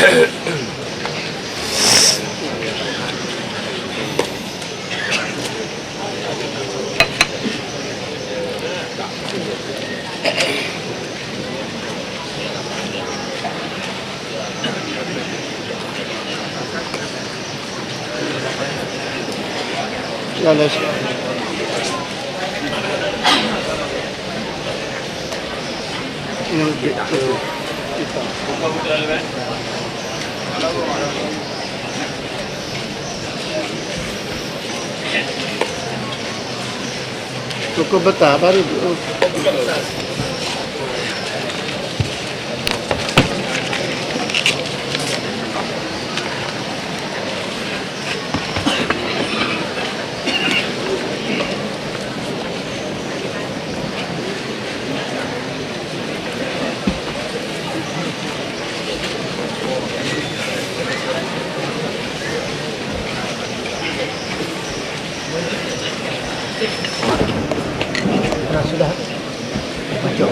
Lalas. Yung dito. Cukup betah baru. Nah, sudah. Macam.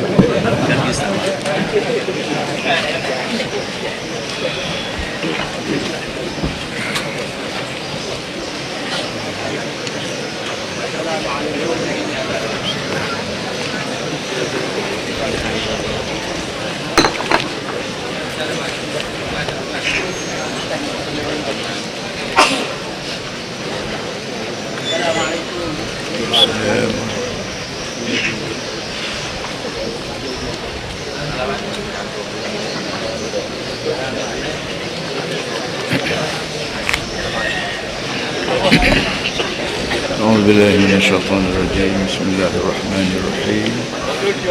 أعوذ بالله من الشيطان الرجيم. بسم الله الرحمن الرحيم.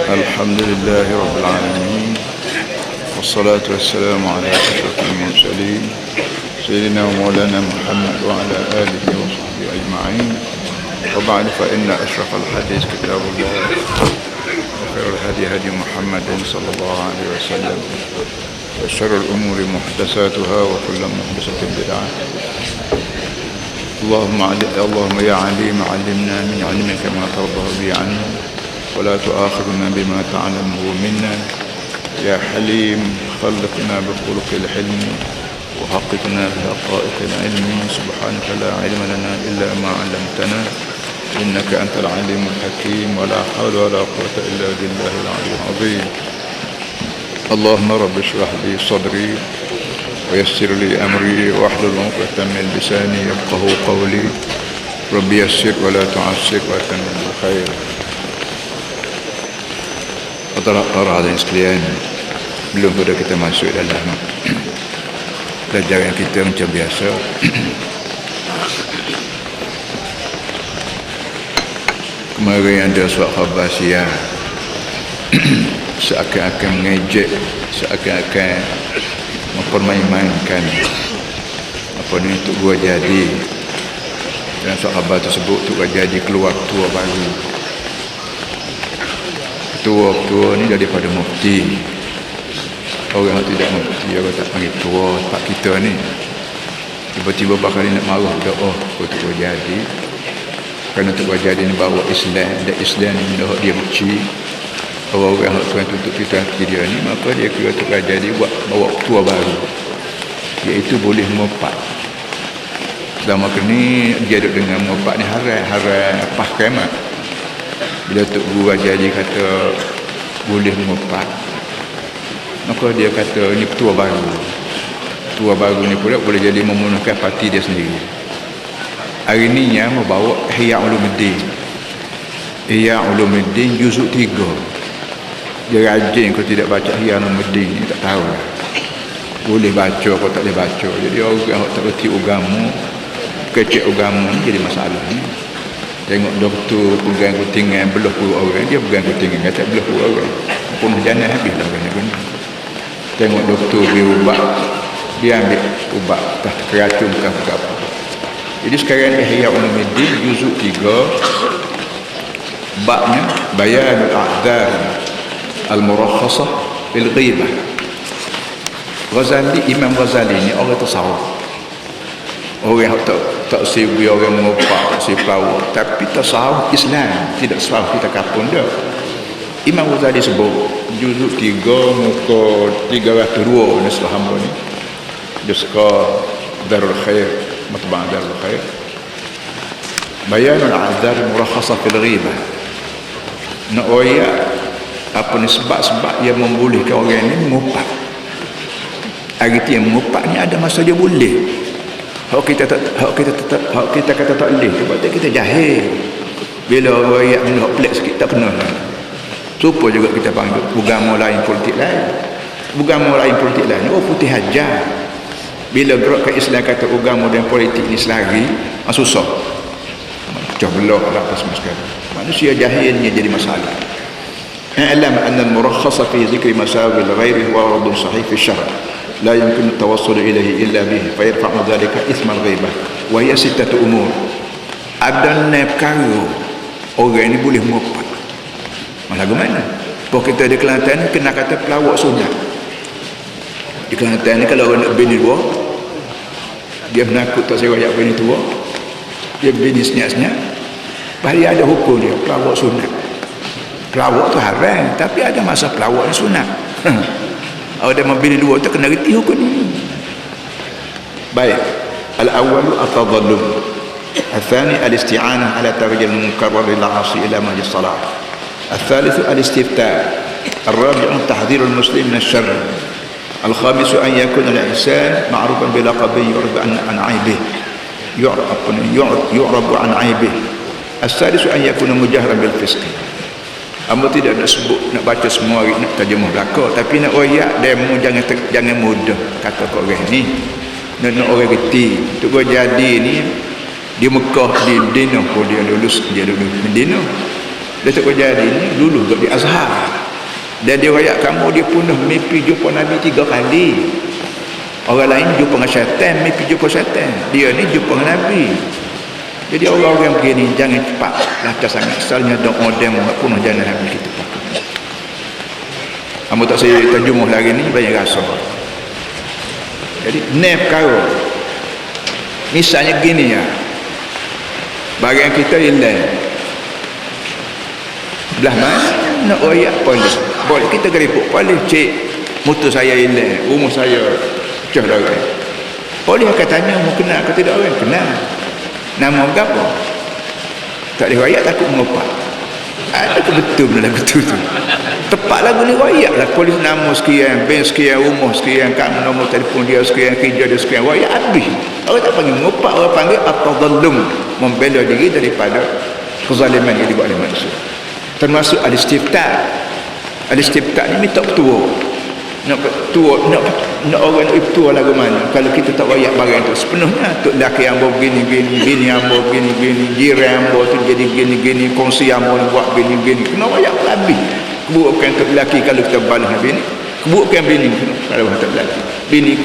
الحمد لله رب العالمين، والصلاة والسلام على أشرف المرسلين سيدنا ومولانا محمد وعلى آله وصحبه أجمعين. وبعد، فإن أشرف الحديث كتاب الله، وخير الهدي هدي محمد صلى الله عليه وسلم، وشر الأمور محدثاتها، وكل محدثة بدعة. اللهم يا عليم علمنا من علمك ما ترضى به عنا، ولا تؤاخذنا بما تعلمه منا. يا حليم خلقنا بخلق الحلم، وحققنا بحقائق العلم. سبحانك لا علم لنا إلا ما علمتنا، إنك أنت العليم الحكيم. ولا حول ولا قوة إلا بالله العلي العظيم. اللهم رب اشرح لي صدري ويسر لي أمري، واحلل عقدة من لساني يفقه قولي. رب يسر ولا تعسر وأتمم بالخير. Para hadirin sekalian, belum pada kita masuk dalam pelajaran kita macam biasa. Kemarin ada surat khabar siang seakan-akan mengejek, seakan-akan mempermain-mainkan apa ni Tok Gua Jadi. Dalam surat khabar tersebut, Tok Gua Jadi keluar ketua baru. Ketua ni daripada mufti. Orang yang tidak mufti, orang tak panggil tua tempat kita ni. Tiba-tiba bakal nak marah dah, Tok Gua Jadi. Kerana Tok Gua Jadi ni bawa Islam, dan Islam ni dah dia benci. Orang-orang yang tuan tutup kita dia ni, maka dia kira Tok Gua Jadi bawa ketua baru, iaitu boleh memopak. Selama ni dia duduk dengan memopak ni haram pas kiamat. Bila Tok Gua Jadi kata boleh memopak, maka dia kata ni ketua baru. Ketua baru ni pula boleh jadi memenangkan parti dia sendiri. Hari ni yang membawa Ihya Ulumuddin. Ihya Ulumuddin juzuk 3. Dia rajin, kalau tidak baca Ihya Ulumuddin ni tak tahu lah. Boleh baca atau tak boleh baca. Jadi orang yang tak reti agama, kecek agama ni jadi masalah ni. Tengok doktor pegang kutingan belah puluh orang, dia pegang kutingan kata belah puluh orang. Pun jangan habis lah kena. Tengok doktor beri ubat, dia ambil ubat tak keracun bukan apa. Jadi sekarang ni Ihya Ulumuddin juzuk 3, babnya Bayanul A'dzar Al-Murakhasah bil Ghibah. Ghazali, Imam Ghazali ni orang tasawuf. Orang yang tak sibu, orang mengopak, tak sibu, tapi tasawuf Islam, tidak tasawuf kita kapun dah. Imam Ghazali sebut juzuk 3 muka 302 ni selah hamba ni. Duska Darul Khair, matba'ah Darul Khair, bayanul azar murakhasa fil ghibah. Nak oyak apa ni sebab-sebab yang membolehkan orang ni mengupak. Hari tu yang mengupak ni ada masa dia boleh. Hak kita kata tak boleh, sebab tu kita jahil. Bila orang yang nak pelik sikit tak kena. Supaya juga kita panggil agama lain, politik lain. Agama lain, politik lain. Oh, putih hajar. Bila gerak ke Islam kata agama dan politik ni selari, susah. Pecah belah lah apa semua sekali. Manusia jahilnya jadi masalah. I'lam anna al-murakhasa fi dhikri masawi al-ghairi huwa ardun sahih fi syara. لا يمكن التوصل إليه إلا به فيرفع ذلك إثم الغيبة وهي ستة أمور. Ada perkara orang ini boleh mengupak. Lagu mana? Kalau kita di Kelantan ni kena kata pelawak sunat. Di Kelantan ni kalau orang nak bini dua, dia menakut tak saya royak bini tua, dia bini senyap-senyap, pasti ada hukum dia pelawak sunat. Pelawak tu haram, tapi ada masa pelawak ni sunat. Kalau dia membina dua tu kena reti hukum ni. Baik. Al-awwalu at-tadallum. Al-thani al-isti'anah ala tarjil mukarrar lil-'asi ila majlis salah. Al-thalithu al-istifta'. Al-rabi'u tahdhir al-muslim min asy-syarr. Al-khamisu an yakuna al-insan ma'rufan bi laqabi yu'rab an 'aibih. Yu'rab an 'aibih. Al-sadisu an yakuna mujahran bil fisq. Amba tidak nak sebut, nak baca semua hari, nak terjemah belaka, tapi nak royak demo jangan mudah kata kau orang ni. Nak orang reti. Tu kau jadi ni di Mekah di Medina pun dia lulus Medina. Dia tak kau jadi ni lulus di Azhar. Dan dia royak kamu dia punah mimpi jumpa Nabi 3 kali. Orang lain jumpa dengan syaitan, mimpi jumpa syaitan. Dia ni jumpa dengan Nabi. Jadi orang-orang begini jangan cepat lacak sangat. Asalnya doa dem pun jangan habis kita pakai. Kamu tak saya terjemah lagi ni banyak rasa. Jadi nep kau. Misalnya gini ya. Bagian kita hilang. Belah mana nak royak polis. Boleh kita geripuk polis cik motor saya hilang, rumah saya pecah darah. Polis akan tanya mau kenal ke tidak orang kenal. Nama berapa? Tak boleh rakyat takut mengopak. Ada ke betul dalam betul tu? Tepatlah boleh rakyat lah. Polis nama sekian, bank sekian, rumah sekian, kamu nombor telefon dia sekian, kerja dia sekian, rakyat habis. Orang tak panggil mengopak, orang panggil at-tadallum, membela diri daripada kezaliman yang dibuat oleh manusia. Termasuk al-istifta'. Al-istifta' ni minta petua. Nak orang nak petua lagu mana kalau kita tak rakyat barang tu sepenuhnya tu laki ambo begini bini ambo begini jiran ambo tu jadi gini kongsi ambo buat begini kena rakyat lebih kebukan tu laki kalau kita balas bini kebukan bini kalau tak laki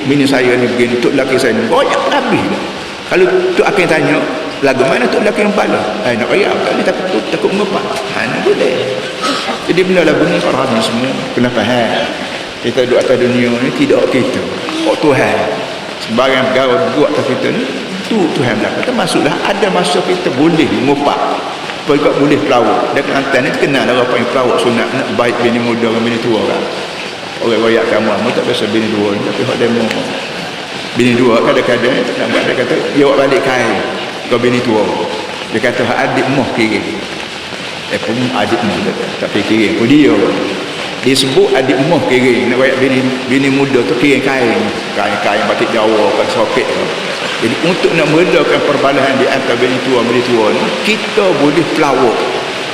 bini saya ni begini tu laki saya ni rakyat lebih kalau tu akan tanya lagu mana tu laki yang balas nak rakyat ni takut mengepak nak boleh. Jadi benda lagu ni para hadis semua kena faham. Kita duduk atas dunia ni tidak kita. Oh Tuhan. Sebarang perkara buat atas kita ni tu Tuhan belakang. Termasuklah ada masa kita boleh mengupak. Juga boleh pelawak. Dan Kelantan ni kenal lah apa yang pelawak sunat nak baik bini muda dengan bini tua kan. Orang royak kamu tak biasa bini dua ni tapi hak demo. Bini dua kadang-kadang nak buat dia kata dia buat balik kain ke bini tua. Dia kata hak adik moh kiri. Pun adik moh tapi kiri. Oh dia disebut adik moh kering nak royak bini muda tu kering kain batik Jawa kat soket tu. Jadi untuk nak meredakan perbalahan di antara bini tua ni kita boleh pelawak.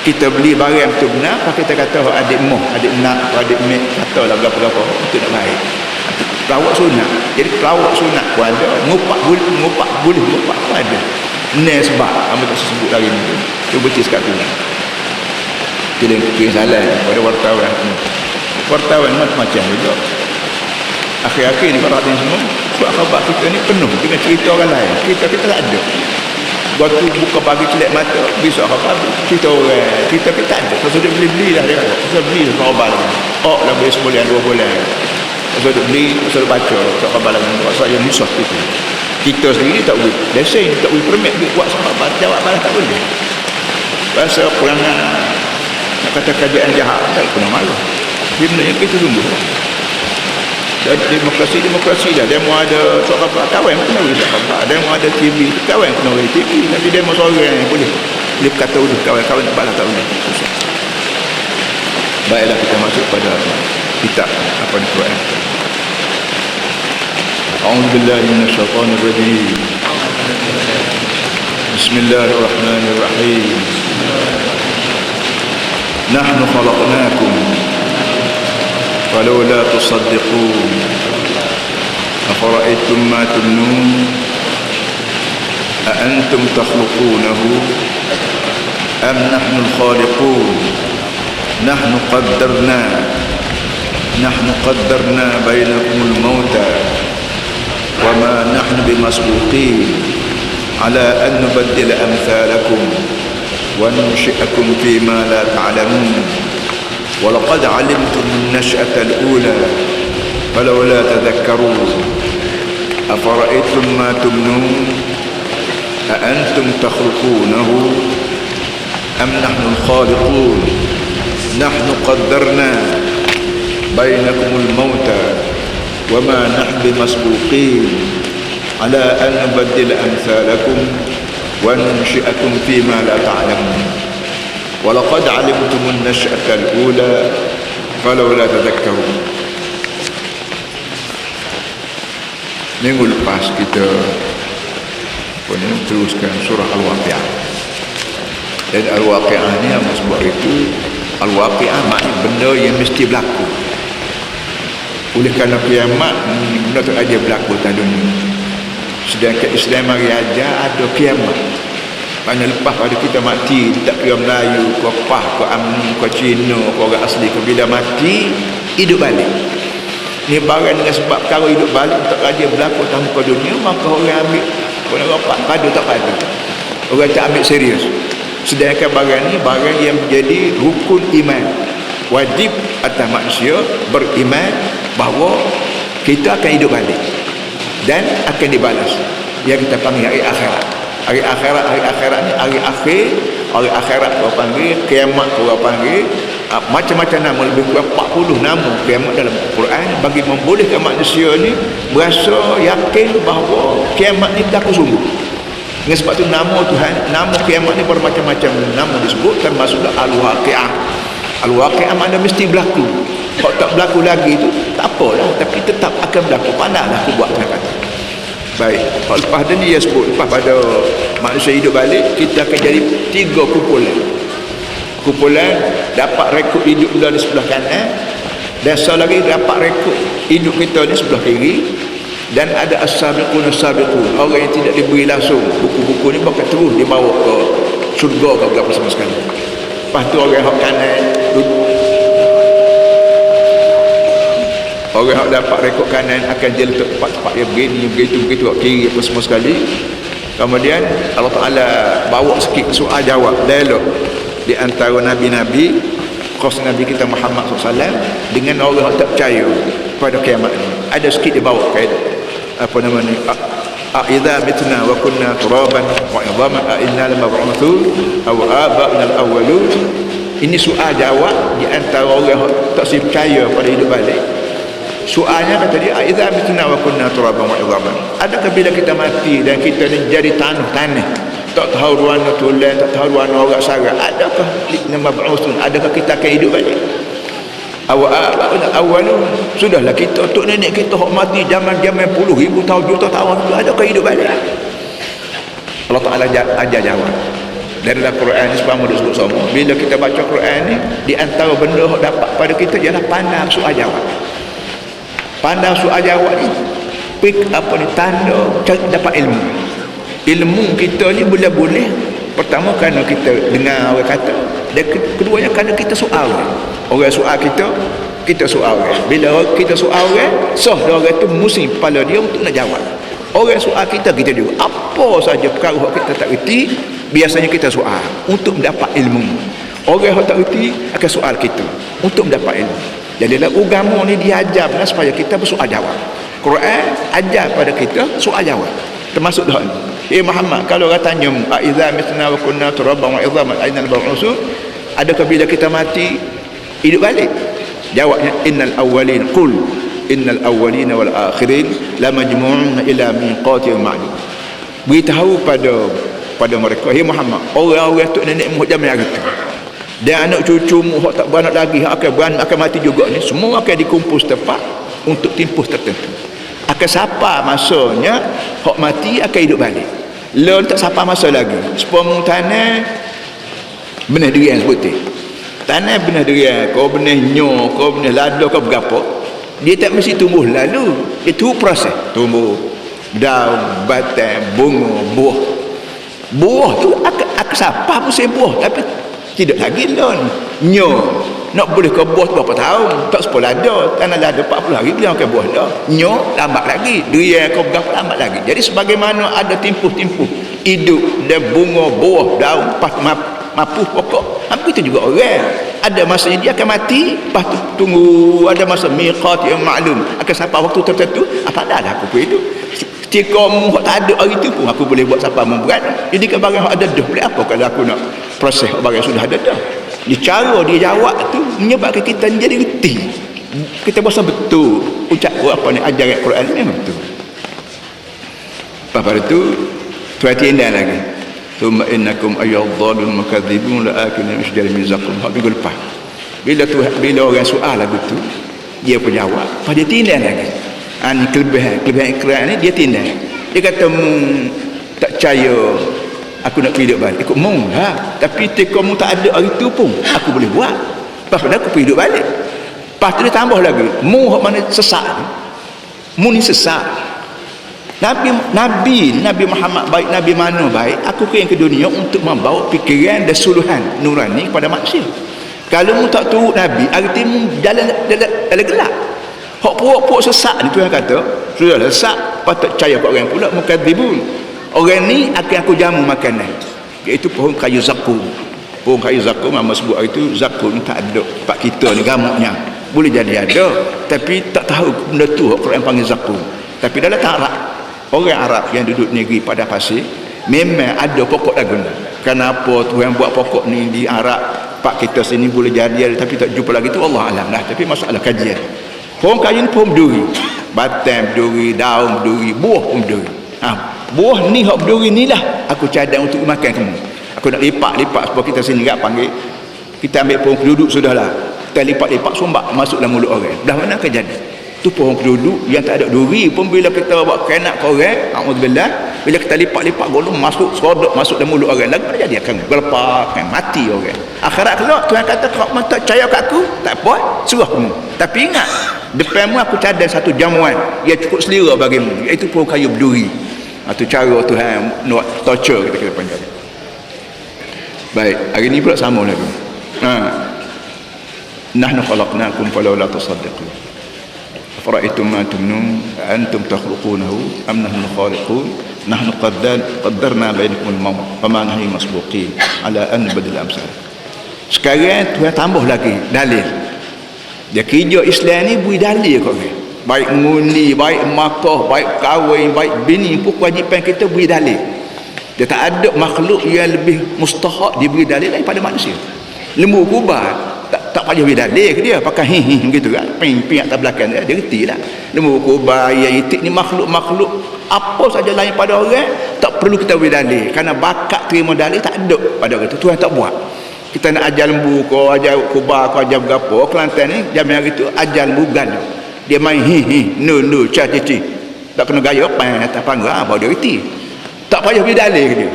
Kita beli barang tu benar apa kita kata adik moh adik nak adik mek katalah berapa-berapa untuk nak baik. Pelawak sunat. Jadi pelawak sunat pun ada, ngupak boleh ngupak pun ada. Ni sebab apa tak sebut lagi ni. Cuba betis kat tu. Kita salah pada wartawan macam-macam juga. Akhir-akhir ni para hadirin semua surat khabar kita ni penuh dengan cerita orang lain. Kita tak ada. Waktu buka pagi celak mata besok khabar cerita orang. Kita tak ada. Pasal dia beli lah dia kata. Pasal beli khabar lagi. Oh dah beli sebulan 2 bulan. Pasal dia beli pasal baca surat khabar lagi. Pasal yang susah itu. Kita sendiri tak boleh. Lesen tak boleh permit buat khabar. Jawab balas tak boleh. Pasal perangai nak kata kajian jahat tak pernah malu. Dia benda yang kita tunggu. Demokrasi dah. Demo ada sok apa kawan kena boleh sok apa. Demo ada TV kawan kena boleh TV. Tapi demo seorang boleh kata udah kawan-kawan tak balas tak boleh. Susah. Baiklah kita masuk pada kitab apa ni Quran. A'udzubillahi minasyaitonir rajim. Bismillahirrahmanirrahim. Nahnu khalaqnakum falawla tusaddiqun. Afara'aytum ma tumnun a antum takhluqunahu am nahnu al-khaliqun. نحن قدرنا بينكم الموت وما نحن بمسبوقين على أن نبدل أمثالكم وننشئكم فيما لا تعلمون ولقد علمتم النشأة الأولى فلولا تذكرون أفرأيتم ما تمنون أأنتم تخلقونه أم نحن الخالقون نحن قدرنا بينكم الموت وما نحن بمسبوقين على أن نبدل أمثالكم وننشئكم فيما لا تعلمون ولقد علمتم النشأة الأولى فلولا تذكرون. Minggu lepas kita teruskan surah Al-Waqi'ah. Dan Al-Waqi'ah ni apa sebab itu? Al-Waqi'ah maknanya benda yang mesti berlaku. Oleh kerana kiamat benda tu aja berlaku dalam dunia. Sedangkan Islam mari ajar ada kiamat. Maknanya lepas pada kita mati, tak kira Melayu, ke Pah, ke UMNO, ke Cina, ke orang asli, ke bila mati hidup balik. Ni barang dengan sebab kalau hidup balik tak aja berlaku dalam muka dunia, maka orang ambil orang rapat padu tak padu. Orang tak ambil serius. Sedangkan barang ni barang yang menjadi rukun iman, wajib atas manusia beriman bahawa kita akan hidup balik dan akan dibalas, yang kita panggil hari akhirat. Hari akhirat ni hari akhir, hari akhirat orang panggil, kiamat orang panggil, macam-macam nama, lebih kurang 40 nama kiamat dalam Quran bagi membolehkan manusia ni berasa yakin bahawa kiamat ni berlaku sungguh. Dengan sebab tu nama Tuhan, nama kiamat ni bermacam-macam nama disebut, termasuklah Al-Waqi'ah. Al-Waqi'ah makna mesti berlaku. Kalau tak berlaku lagi tu tak apalah, tapi tetap akan berlaku. Pandanglah aku buat kata. Baik, kalau lepas dah ni dia sebut, lepas pada manusia hidup balik, kita akan jadi 3 kumpulan. Kumpulan dapat rekod hidup kita di sebelah kanan, dan satu lagi dapat rekod hidup kita di sebelah kiri. Dan ada as-sabiqun, orang yang tidak diberi langsung buku-buku ni, bakal terus dibawa ke syurga ke berapa sama sekali. Lepas tu orang yang kanan, orang yang dapat rekod kanan akan jadi tempat-tempat yang begini, begitu kiri apa semua sekali. Kemudian Allah Ta'ala bawa sikit soal jawab, dialog di antara Nabi-Nabi, khusus Nabi kita Muhammad SAW dengan orang yang tak percaya pada kiamat ni. Ada sikit dia bawa kaidah apa nama ni, idza mitna wa kunna turaban wa idhaman a inna lamab'uthun aw aba'na al-awwalun. Ini soal jawab di antara orang tak percaya pada hidup balik. Soalnya kata dia, idza mitna wa kunna turaban wa idhaman, adakah bila kita mati dan kita ni jadi tanah, tak tahu ruang tulen, tak tahu ruang orang sarang, adakah lamab'uthun, adakah kita akan hidup balik? Awalnya sudahlah kita, tok nenek kita hok mati zaman-zaman puluh ribu tahun, juta tahun tu, adakah hidup balik? Allah Ta'ala ajar jawab dari dalam Quran ni, sebab dia sebut semua. Bila kita baca Quran ni, di antara benda yang dapat pada kita ialah pandang soal jawab. Pandang soal jawab ni apa ni, tanda dapat ilmu kita ni boleh pertama kerana kita dengar orang kata, dan keduanya kerana kita soal orang soal kita soal orang. Bila kita soal orang, orang tu mesti kepala dia untuk nak jawab. Orang soal kita juga apa saja perkara yang kita tak reti, biasanya kita soal untuk mendapat ilmu. Orang yang tak reti akan soal kita untuk mendapat ilmu. Jadi dalam agama ni diajar supaya kita bersoal jawab. Quran ajar pada kita soal jawab, termasuk dah ni. Muhammad, kalau orang tanya, "Aiza mitna wa kunna turaban wa idhaman aina al-ba'usun?" Adakah bila kita mati hidup balik? Jawabnya, "Innal awwalin." Qul, innal awwalina wal akhirin la majmu'un ila miqatin ma'lum. Beritahu pada mereka, hey Muhammad, orang-orang tok nenek moyang zaman hari tu dan anak cucumu hak tak beranak lagi, hak akan mati juga ni, semua akan dikumpul setempat untuk tempoh tertentu. Akan siapa masanya hak mati akan hidup balik. Lalu tak siapa masa lagi. Sepuluh tanah benih diri yang sebutin. Tanah benih diri, kau benih nyo, kau benih lada, kau berapa, dia tak mesti tumbuh lalu. Itu proses tumbuh daun, batang, bunga, buah. Buah tu akan siapa pun saya buah, tapi tidak lagi lon nyo nak boleh ke buah tu berapa tahun, tak 10 lada, tanah lada 40 hari dia akan buah dah. Nyo lambat lagi, dia kau berapa lambat lagi. Jadi sebagaimana ada tempoh-tempoh hidup dan bunga, buah, daun, mapuh pokok, begitu juga orang ada masanya dia akan mati, lepas tu tunggu ada masa miqat yang maklum, akan sampai waktu tertentu apa dah aku pun hidup. Ketika mu tak ada hari tu pun aku boleh buat siapa mu berat. Jadi kan barang ada dah, boleh apa kalau aku nak proses barang sudah ada dah. Di cara dia jawab tu menyebabkan kita jadi reti. Kita berasa betul ucap apa ni ajaran Quran ni memang betul. Lepas itu tuan tindak lagi. Thumma innakum ayyadhalul mukadzibun la akilun min syajarin min zaqum. Habis lepas. Bila orang soal lagu tu, dia pun jawab. Lepas dia tindak lagi. Ini kelebihan ikrar ni dia tindak. Dia kata tak percaya aku nak hidup balik. Ikut mu lah. Tapi ketika mu tak ada hari tu pun aku boleh buat. Lepas tu aku pergi hidup balik. Lepas tu dia tambah lagi, mu mana sesat ni. Mu ni sesat. Nabi Muhammad baik, Nabi mana baik, aku kirim ke dunia untuk membawa fikiran dan suluhan nurani kepada manusia. Kalau mu tak turut Nabi, arti mu jalan gelap. Hak puak-puak sesat ni Tuhan kata, sudah sesat, patut percaya kat orang pula mukadzibun. Orang ni akan aku jamu makanan, iaitu pohon kayu zakum. Pohon kayu zakum, mama sebut hari tu zakum tak ada tempat kita ni gamuknya. Boleh jadi ada, tapi tak tahu benda tu hak Quran panggil zakum. Tapi dalam Arab, orang Arab yang duduk negeri pada pasir memang ada pokok lagu ni. Kenapa Tuhan buat pokok ni di Arab, pak kita sini boleh jadi tapi tak jumpa lagi tu Allah alam lah. Tapi masalah kajian. Pohon kayu ni pohon berduri, batang berduri, daun berduri, buah pun berduri. Buah ni hak berduri ni lah aku cadang untuk makan kamu. Aku nak lipat sebab kita sini kat panggil, kita ambil pohon keduduk sudahlah, kita lipat sumbak masuk dalam mulut orang. Dah mana akan jadi tu pohon keduduk yang tak ada duri pun, bila kita buat kenak ke orang, auzubillah, bila kita lipat golong masuk serodok masuk dalam mulut orang, lagu mana jadi akan berlepas mati orang. Akhirat kelak Tuhan kata kalau tak percaya kat aku tak apa, suruh kamu, tapi ingat depanmu aku cadang satu jamuan yang cukup selera bagimu, iaitu pohon kayu berduri. Itu cara Tuhan nak torture kita kira panjang. Baik, hari ni pula sama lagi. Nahnu khalaqnakum falawla tasaddaqun. Afara'aytum ma tumnun antum takhluqunahu am nahnu khaliqun. Nahnu qaddarna bainakum al-maut fama nahnu masbuqin ala an badal amsal. Sekarang Tuhan tambah lagi dalil. Dia kerja Islam ni beri dalil kat orang. Baik mengundi, baik makah, baik kahwin, baik bini pun kewajipan kita beri dalil. Dia tak ada makhluk yang lebih mustahak diberi dalil daripada manusia. Lembu kubah tak payah beri dalil ke dia, pakai hi begitu kan, ping atas belakang dia reti lah. Lembu kubah, yang itik ni makhluk apa saja lain pada orang tak perlu kita beri dalil, kerana bakat terima dalil tak ada pada orang tu. Tuhan tak buat. Kita nak ajar lembu kau, ajar kubah kau, ajar berapa, Kelantan ni zaman hari tu ajar lembu ganda. Dia main no cici tak kena gaya apa atas panggang apa dia reti. Tak payah beri dalil ke dia.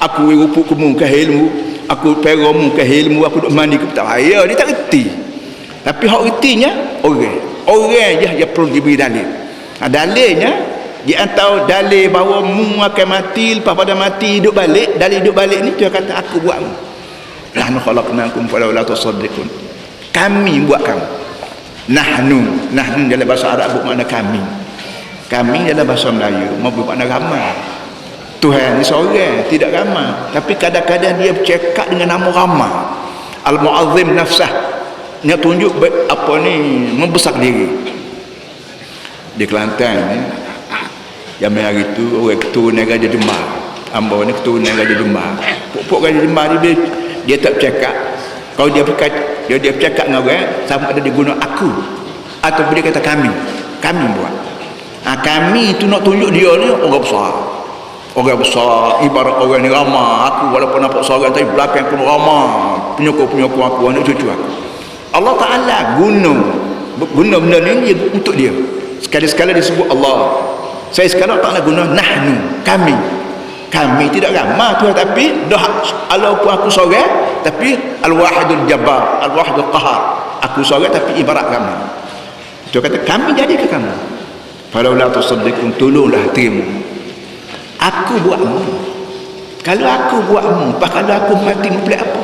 Aku rupuk kemu ke ilmu, aku peramu ke ilmu, aku duk mandi ke tak payah, dia tak reti. Tapi hak retinya orang je yang perlu diberi dalil. Dalilnya di antara dalil bahawa mu akan mati, lepas pada mati hidup balik, dalil hidup balik ni dia kata aku buat mu. Nahnu khalaqnakum falawla tasaddaqun. Kami buat kamu. Nahnu dalam bahasa Arab bermakna kami. Kami dalam bahasa Melayu bermakna ramai. Tuhan ni seorang, tidak ramai, tapi kadang-kadang dia bercakap dengan nama ramai. Al-mu'azzim nafsah, dia tunjuk apa ni, membesar diri. Di Kelantan ni zaman hari tu orang keturunan Raja Demar, hamba ni keturunan Raja Demar. Pokok Raja Demar dia tak bercakap. Kalau dia bercakap dengan orang, sama ada dia guna aku atau dia kata kami. kami buat. Kami tu nak tunjuk dia ni orang besar, ibarat orang ni ramah. Aku walaupun nampak seorang tapi belakang pun ramah, penyokong aku, anak cucu aku. Allah Ta'ala guna benda ni untuk dia. Sekali-sekala disebut Allah. Saya sekarang tak nak guna nahnu, kami tidak ramah tu, tapi dah walaupun aku seorang tapi al-wahidul jabbar, al-wahidul qahar, aku seorang tapi ibarat ramah. Dia kata kami jadi ke kamu, falau la tusaddiqun, tolonglah terima. Aku buatmu. Kalau aku buatmu, kalau aku mati pelak apa?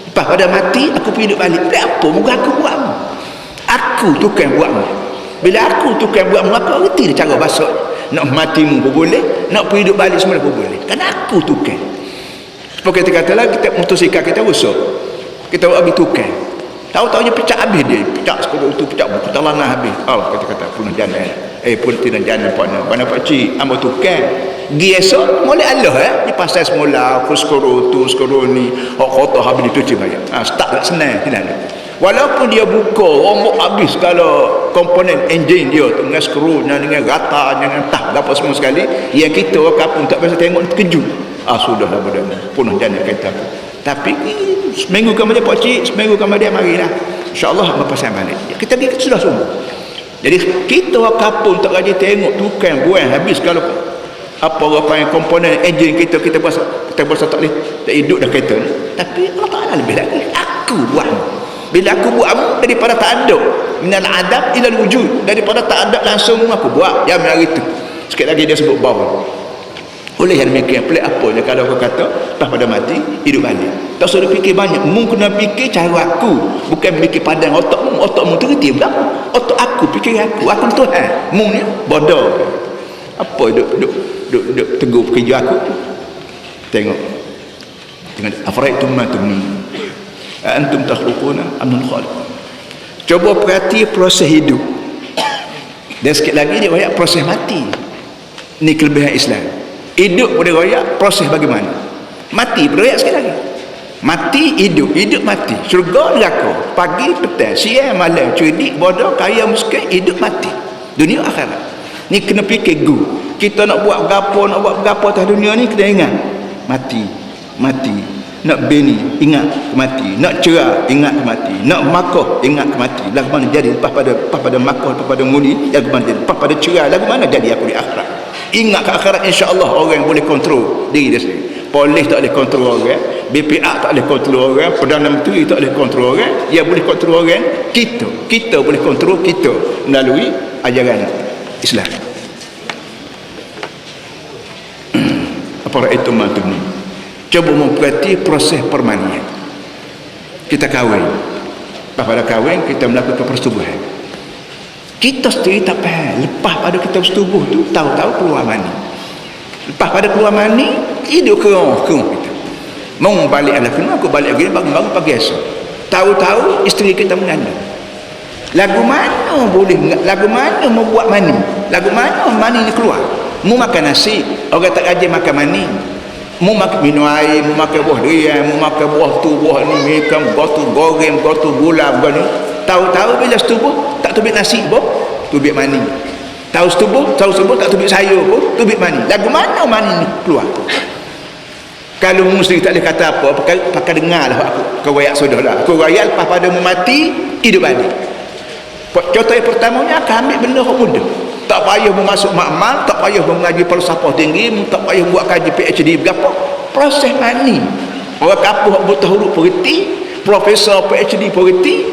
Lepas pada mati aku pergi hidup balik, pelak apa muka aku buatmu? Aku tukang buatmu. Bila aku tukang buatmu, aku reti cara bahasa. Nak matimu pun boleh, nak pergi hidup balik semua pun boleh. Kan aku tukang. Seperti kita katalah, kita motosikal kita rosak, kita pergi tukang, tahu-tahu dia pecah habis, dia pecah sekolah itu, pecah buku talanah habis. Kata punah jalan, pun tidak jalan mana pakcik ambil tukang gi esok mulai Allah dia pasal semula skoro tu skoro ni hak kotor habis dicuci bayar. Start tak senang tidak ada. Walaupun dia buka rombok habis kalau komponen enjin dia tu dengan skru dengan rata dengan tah apa semua sekali, yang kita kapung tak biasa tengok terkejut. Sudahlah benda ni punah jalan kereta aku. Tapi seminggu kemudian pakcik, seminggu kemudian marilah insya-Allah apa pasal balik. Kita sudah sembuh. Jadi kita kapung tak rajin tengok tukang buang habis kalau apa yang komponen enjin kita berasa tak boleh tak hidup dah kereta ni. Tapi Allah Ta'ala lebih lagi, aku buat. Bila aku buat daripada tak ada, minal adam ilal wujud, daripada tak ada langsung aku buat. Yang hari itu sikit lagi dia sebut bawah. Oleh yang demikian pelik apa je kalau aku kata lepas pada mati hidup balik. Tak usah fikir banyak, mu kena fikir cara aku, bukan fikir padang otakmu tu reti berapa. Otak aku fikir aku Tuhan, mu ni bodoh. Apa duk tegur kerja aku. Tengok afaraitum ma tumnun antum takhluquna am khaliq. Coba perhati proses hidup, dan sikit lagi dia royak proses mati. Ni kelebihan Islam. Hidup boleh royak, proses bagaimana, mati boleh royak sikit lagi. Mati hidup mati, syurga neraka, pagi petang siang malam, cerdik bodoh kaya miskin, hidup mati, dunia akhirat. Ni kena fikir kita nak buat berapa atas dunia ni, kena ingat mati. Nak bini ingat mati, nak cerai ingat mati, nak makah ingat mati. Lagu mana jadi lepas pada makah, lepas pada muli, lagu mana jadi lepas pada cerai, lagu mana jadi aku di akhirat. Ingat ke akhirat, insya-Allah orang boleh kontrol diri dia sendiri. Polis tak boleh kontrol orang, BPA tak boleh kontrol orang, Perdana Menteri tak boleh kontrol orang. Dia boleh kontrol orang kita boleh kontrol kita melalui ajaran Islam. Apa itu matum ni? Coba memperhati proses permanian. Kita kahwin, lepas pada kahwin kita melakukan persetubuhan. Kita sendiri tak faham, lepas pada kita bersetubuh tu tahu-tahu keluar mani. Lepas pada keluar mani, hidup kerong kita. Mau balik ala kena, aku balik lagi bangun pagi esok. Tahu-tahu isteri kita mengandung. Lagu mana mau buat mani? Lagu mana mani ni keluar? Mu makan nasi, orang tak rajin makan mani. Mu makan minum air, mu makan buah durian, mu makan buah tu, buah ni, makan buah tu goreng, buah tu gula, buah ni. Tahu-tahu bila setubuh tak tubik nasi pun, tubik mani. Tahu setubuh tak tubik sayur pun, tubik mani. Lagu mana mani ni keluar? Kalau muslim tak boleh kata apa, pakai dengarlah aku. Kau rakyat sudahlah. Kau rakyat lepas pada mu mati, hidup balik. Contoh yang pertamanya akan ambil benda yang mudah. Tak payah masuk makmal, tak payah mengaji falsafah tinggi, tak payah buat kaji PhD berapa. Proses mani. Orang kapuh buta huruf perhenti, profesor PhD perhenti.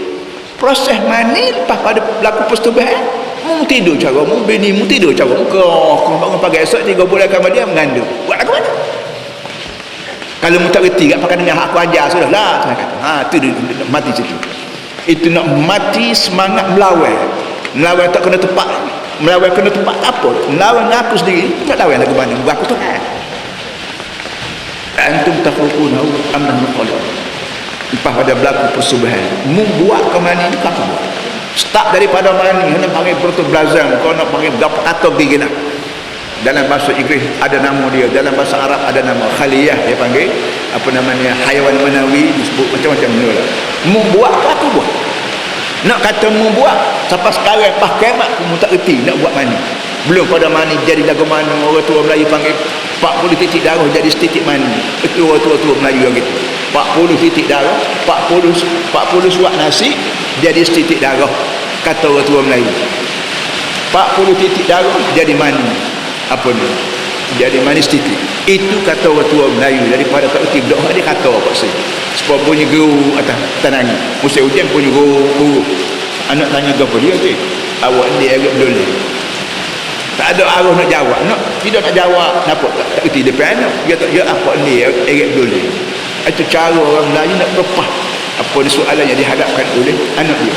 Proses mani lepas pada berlaku persetubuhan, mu tidur cara mu, bini mu tidur cara mu, kau bangun pagi esok 3 bulan kemudian mengandung. Buat lagu mana? Kalau mu tak reti, tak pakai dengan hak aku ajar sudahlah. Tu mati situ. Itu nak mati semangat melawan tak kena tepat. Melawan kena tempat tak apa, melawan aku sendiri, nak lawan lagu mana aku tu kan. Antum takhluquna amran khaliq. Lepas pada berlaku persubuhan, mu buat ke mani ni, apa buat? Start daripada mani, nak panggil protoplasm, kau nak panggil berapa kata begini. Dalam bahasa Inggeris ada nama dia, dalam bahasa Arab ada nama khaliyah, dia panggil apa namanya, hayawan manawi, disebut macam-macam benda lah. Mu buat ke aku buat? Nak kata mu buat sampai sekarang pas kiamat mu tak reti nak buat mani. Belum pada mani jadi lagu mana orang tua Melayu panggil 40 titik darah jadi setitik mani. Itu orang tua Melayu yang gitu. 40 titik darah, 40 suap nasi jadi setitik darah, kata orang tua Melayu. 40 titik darah jadi mani. Apa ni? Jadi mani setitik. Itu kata orang tua Melayu. Daripada tak reti doa dia kata apa sih? Sebab bunyi geru atas tanah. Musim hujan bunyi geru. Anak tanya apa dia tu? Awak ni agak boleh. Tak ada arah nak jawab. Tidak nak jawab. Kenapa? Tak reti depan anak. Dia tak dia apa ni agak boleh. Itu cara orang Melayu nak lepas apa ni soalan yang dihadapkan oleh anak dia.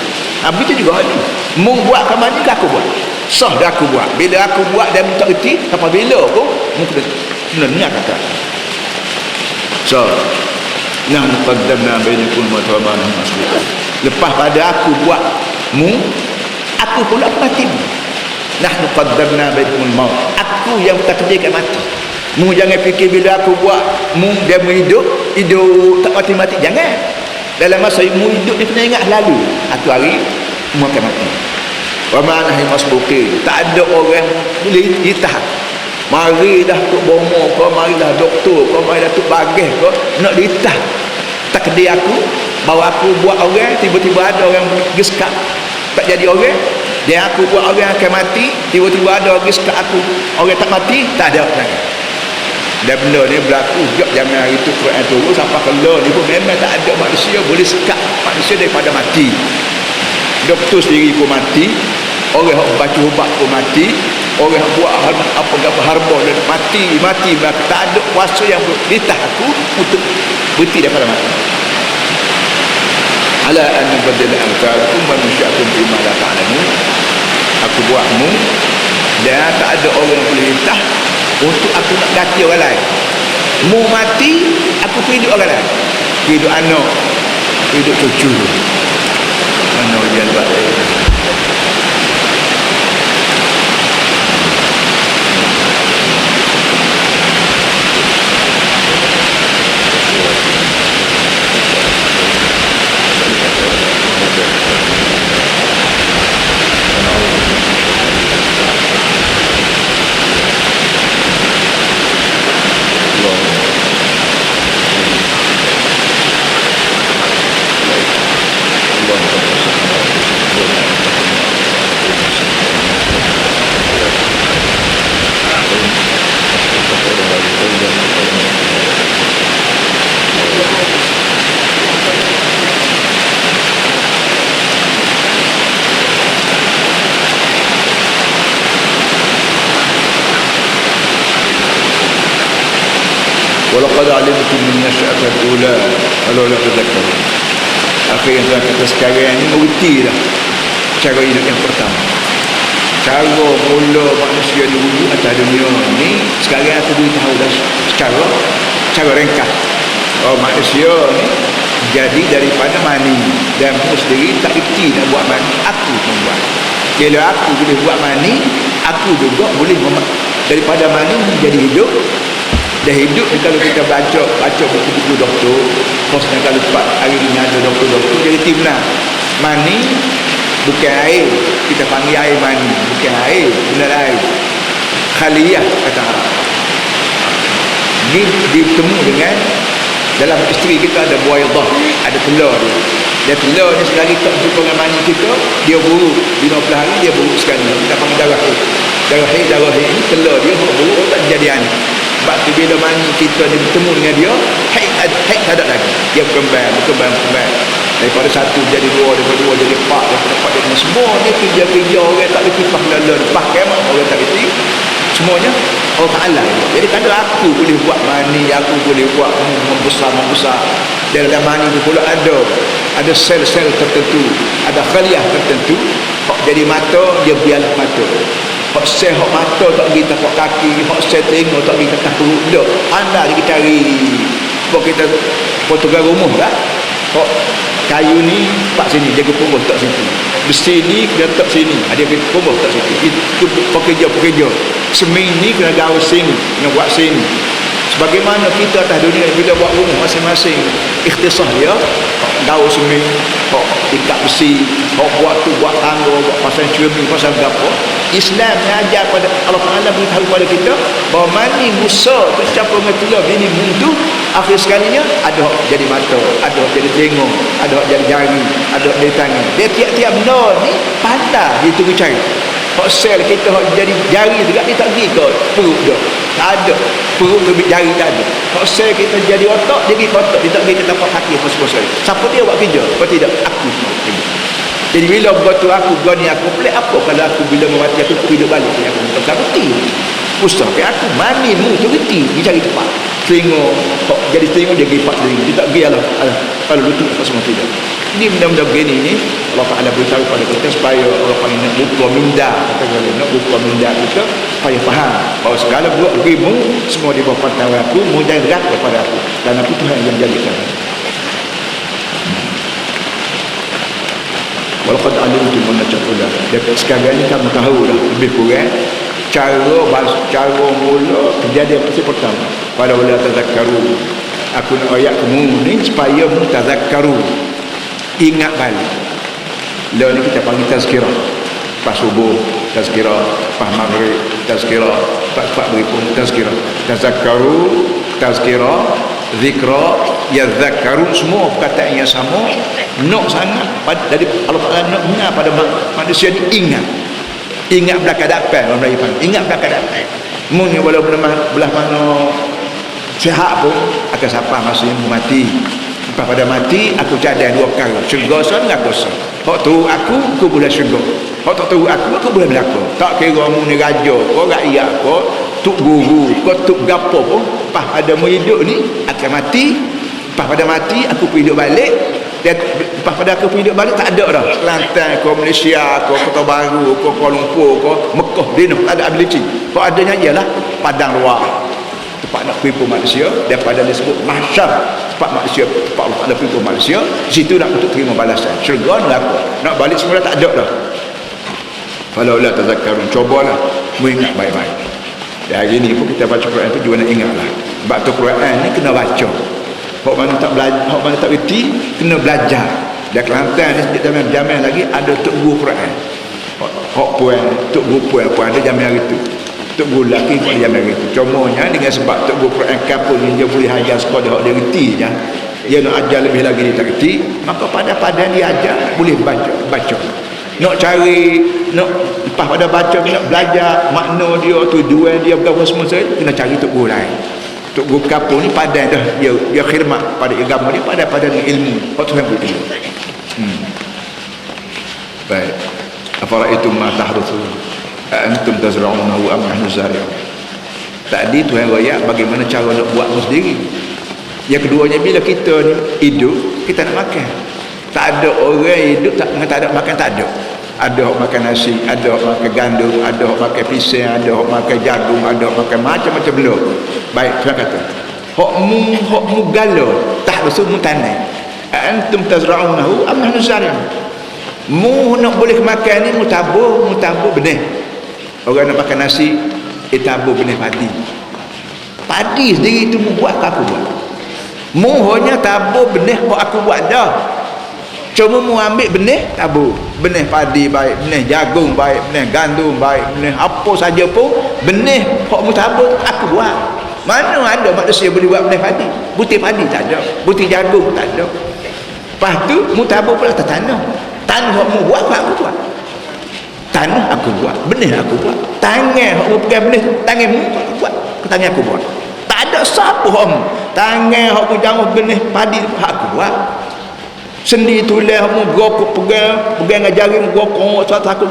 Begitu juga ni. Mu buat ke mana aku buat? Sah dah aku buat. Bila aku buat dan tak reti, sampai bila pun mungkin sebenarnya kata. So, nahnu qaddamna bainakum wa tawabanahum asliqan. Lepas pada aku buat mu, aku pula mati. Nahnu qaddamna bainakum maut. Aku yang takdirkan mati. Mu jangan fikir bila aku buat mu dia hidup tak mati-mati, jangan. Dalam masa mu hidup dia kena ingat lalu satu hari mu akan mati. Wa ma'anahi masbuqin. Tak ada orang boleh ditahan. Mari dah tok bomo ke, mari dah doktor ke, mari dah tok bagah ke, nak ditah takdir aku bahawa aku buat orang, tiba-tiba ada orang geskat tak jadi orang, dan aku buat orang akan mati, tiba-tiba ada orang geskat aku orang tak mati, tak ada. Dan benda ni berlaku juga zaman hari tu Quran turun sampai ke law ni pun memang tak ada manusia boleh sekat manusia daripada mati. Doktor sendiri pun mati, orang yang baca ubat pun mati, orang yang buat apa harba dan mati, tak ada kuasa yang ditah aku untuk berhenti daripada mati. Ala an nabdil amsalakum wa nusya'akum bima la ta'lamun. Aku buatmu dan tak ada orang yang boleh ditah untuk aku nak ganti orang lain. Mu mati, aku hidup orang lain. Hidup anak, hidup cucu. Mana dia buat walaqad alimtum min nasya'atil ula kalau la tadhakkarun. Akhir yang kita sekarang ni mengerti dah cara hidup yang pertama, cara mula manusia dulu atas dunia ni. Sekarang aku beritahu dah cara ringkas. Manusia ni jadi daripada mani, dan aku sendiri tak reti nak buat mani, aku membuat. Bila aku boleh buat mani, aku juga boleh daripada mani menjadi hidup. Dah hidup ni kalau kita baca buku-buku doktor, khususnya kalau hari ini ada doktor-doktor jadi timnas. Mani bukan air, kita panggil air mani, bukan air, benar air. Khaliyah kata Arab. Ditemu dengan dalam isteri kita ada buaidah, ada telur dia. Dan telur ni sekali tak jumpa dengan mani kita, dia buruk 15 hari dia buruk sekali. Kita panggil darah ini telur dia buruk tak jadi anak. Sebab tu bila mani kita bertemu dengan dia, haid tak ada lagi. Dia berkembang. Daripada satu jadi dua, daripada dua jadi empat, daripada empat jadi semua dia kerja orang tak reti lepas kiamat orang tak reti. Semuanya Allah Ta'ala. Jadi kalau aku boleh buat mani, aku boleh buat membesar. Dan dalam mani itu pula ada sel-sel tertentu, ada khaliyah tertentu. Jadi mata, dia biarlah mata. Hak sel hak mata tak pergi tapak kaki, hak sel telinga tak pergi tapak perut. Dak, anda kita cari. Sebab kita potong rumah dah. Hak kayu ni tak sini, dia kepuruh tak situ. Besi ni dia tak sini, dia kepuruh tak situ. Itu pekerja. Semen ni kena gaul sini, kena buat sini. Sebagaimana kita atas dunia bila buat rumah masing-masing ikhtisar dia, gaul seming, hok ikat besi, hok buat tu buat tangga, buat pasang cermin, pasang gapo. Islam mengajar pada Allah Taala beritahu kepada kita bahawa mani Musa tu campur dengan tulah bini tu akhir sekalinya ada hok jadi mata, ada hok jadi tengok, ada hok jadi jari, ada hok jadi tangan. Dia tiap-tiap benda ni pandai dia tunggu cari. Hok sel kita hok jadi jari juga dia tak pergi ke perut dah. Tak ada. Perut ke jari tak ada. Hok sel kita jadi otak, dia pergi ke otak, dia tak pergi ke tempat kaki apa-apa. Siapa dia buat kerja? Apa tidak? Aku semua kerja. Jadi bila begitu aku berani aku pelik apa kalau aku bila mati aku hidup balik aku tak reti usah ke aku mani mu tu reti dia cari tempat telinga jadi telinga dia pergi 4 telinga dia tak pergi alah kalau lutut apa semua tidak. Ini benda-benda begini ni Allah Ta'ala beritahu pada kita supaya Allah Ta'ala nak buka minda nak buka minda kita supaya faham bahawa segala buat ribu semua di bawah pantauan aku mudah berat kepada aku dan aku Tuhan yang menjadikan. Walaupun alimtum man taqula. Dekat sekarang ni kamu tahu dah lebih kurang cara mula kejadian pertama. Pada wala tazakkaru. Aku nak ayat kamu ni supaya mu tazakkaru. Ingat balik. Lalu ni kita panggil tazkirah. Pas subuh tazkirah, pas maghrib tazkirah, pas berikut tazkirah. Tazakkaru, tazkirah, zikra, yadhakkaru, semua perkataan yang sama. Nak sangat dari Allah Taala nak mengenal pada manusia ni ingat belakang depan orang Melayu panggil ingat belakang depan mungkin walaupun belah mana sihat pun akan siapa masa mati. Lepas pada mati aku cadang 2 perkara, syurga dengan dosa. Hak tu aku boleh syurga, hak tak tahu aku boleh neraka. Tak kira mu ni raja ko rakyat ko tuk guru ko tuk gapo pun pas ada mu hidup ni akan mati. Lepas pada mati aku pergi hidup balik. Dan lepas pada aku pergi hidup balik tak ada dah Kelantan ko Malaysia ko Kota Baru ko Kuala Lumpur ko Mekah dia tak ada ability. Kau adanya ialah padang luar tempat nak pipu manusia daripada disebut mahsyar tempat manusia tempat Allah Taala pipu manusia di situ nak untuk terima balasan syurga neraka nak balik semula tak ada dah. Kalau la tazakkarun cubalah mengingat baik-baik. Dan hari ni pun kita baca Quran tu juga nak ingatlah sebab tu Quran ni kena baca. Hak mana tak belajar, hak mana tak reti kena belajar. Dan Kelantan ni sejak zaman lagi ada tok guru Quran. Hak puan tok guru puan ada zaman hari tu. Tok guru lelaki pun ada zaman hari tu. Contohnya dengan sebab tok guru Quran kapul ni dia boleh ajar sekolah hak dia reti je. Dia nak ajar lebih lagi dia tak reti, maka pada dia ajar boleh baca. Nak cari nak lepas pada baca nak belajar makna dia tujuan dia berapa semua kena cari tok guru lain. Tok guru kapur ni padan dah dia khidmat pada agama dia pada ilmu hak Tuhan beri. Baik. Afara'aitum ma tahdutsun antum tazra'unahu am nahnu zari'un. Tadi Tuhan royak bagaimana cara nak buat sendiri. Yang keduanya bila kita ni hidup kita nak makan. Tak ada orang hidup tak ada makan tak ada. Ada orang makan nasi, ada orang makan gandum, ada orang makan pisang, ada orang makan jagung, ada orang makan macam-macam benda. Baik, Tuhan kata, hak mu gala, tak rasul mu tanam. Antum tazra'unahu am nahnu zari'un. Mu nak boleh makan ni mu tabur benih. Orang nak makan nasi, tabur benih padi. Padi sendiri tu mu buat aku buat. Mu hanya tabur benih hak aku buat dah. Cuma mu ambil benih tabur, benih padi baik, benih jagung baik, benih gandum baik, benih apa saja pun benih hak mu tabur aku buat. Mana ada manusia boleh buat benih padi? Butir padi tak ada, butir jagung tak ada. Lepas tu mu tabur pula tanah. Tanah hak mu buat aku buat. Tanah aku buat, benih aku buat. Tangan hak mu pegang benih, tangan mu aku buat, tangan aku buat. Tak ada siapa hak mu. Tangan hak mu jamah benih padi hak aku buat. Sendi tulis mu gokok pegang dengan jari mu gokok takut